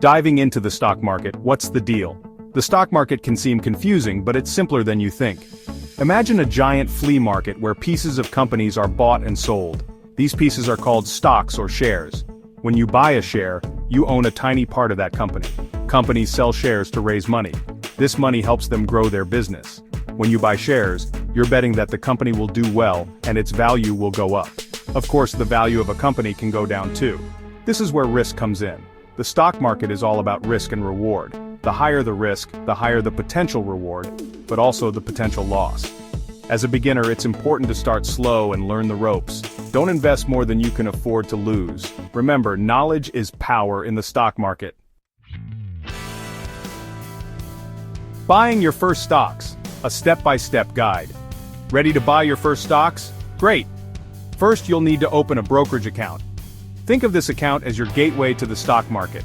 Diving into the stock market, what's the deal? The stock market can seem confusing, but it's simpler than you think. Imagine a giant flea market where pieces of companies are bought and sold. These pieces are called stocks or shares. When you buy a share, you own a tiny part of that company. Companies sell shares to raise money. This money helps them grow their business. When you buy shares, you're betting that the company will do well and its value will go up. Of course, the value of a company can go down too. This is where risk comes in. The stock market is all about risk and reward. The higher the risk, the higher the potential reward, but also the potential loss. As a beginner, it's important to start slow and learn the ropes. Don't invest more than you can afford to lose. Remember, knowledge is power in the stock market. Buying your first stocks, a step-by-step guide. Ready to buy your first stocks? Great! First, you'll need to open a brokerage account. Think of this account as your gateway to the stock market.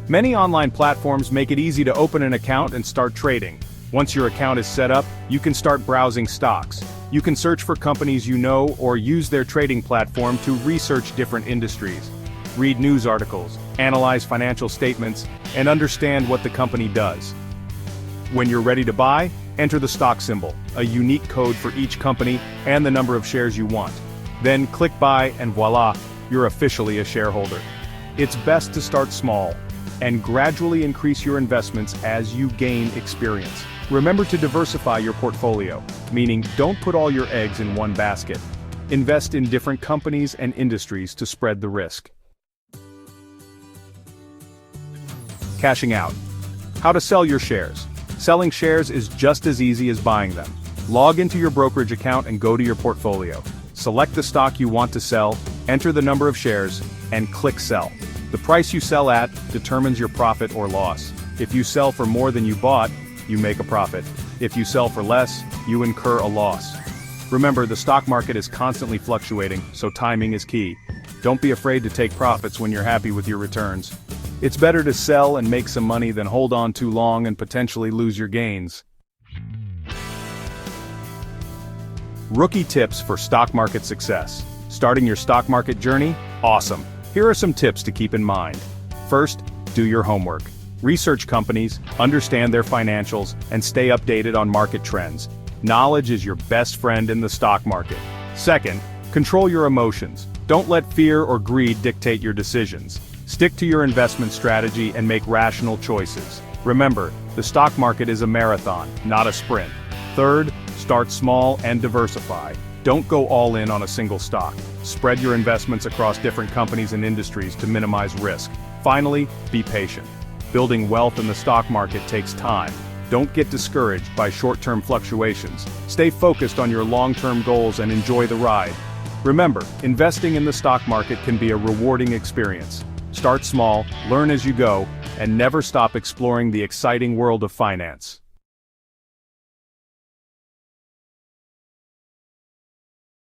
Many online platforms make it easy to open an account and start trading. Once your account is set up, you can start browsing stocks. You can search for companies you know or use their trading platform to research different industries. Read news articles, analyze financial statements, and understand what the company does. When you're ready to buy, enter the stock symbol, a unique code for each company, and the number of shares you want. Then click buy and voila, you're officially a shareholder. It's best to start small and gradually increase your investments as you gain experience. Remember to diversify your portfolio, meaning don't put all your eggs in one basket. Invest in different companies and industries to spread the risk. Cashing out. How to sell your shares. Selling shares is just as easy as buying them. Log into your brokerage account and go to your portfolio. Select the stock you want to sell, enter the number of shares, and click sell. The price you sell at determines your profit or loss. If you sell for more than you bought, you make a profit. If you sell for less, you incur a loss. Remember, the stock market is constantly fluctuating, so timing is key. Don't be afraid to take profits when you're happy with your returns. It's better to sell and make some money than hold on too long and potentially lose your gains. Rookie tips for stock market success. Starting your stock market journey? Awesome. Here are some tips to keep in mind. First, do your homework. Research companies, understand their financials, and stay updated on market trends. Knowledge is your best friend in the stock market. Second, control your emotions. Don't let fear or greed dictate your decisions. Stick to your investment strategy and make rational choices. Remember, the stock market is a marathon, not a sprint. Third, start small and diversify. Don't go all in on a single stock. Spread your investments across different companies and industries to minimize risk. Finally, be patient. Building wealth in the stock market takes time. Don't get discouraged by short-term fluctuations. Stay focused on your long-term goals and enjoy the ride. Remember, investing in the stock market can be a rewarding experience. Start small, learn as you go, and never stop exploring the exciting world of finance.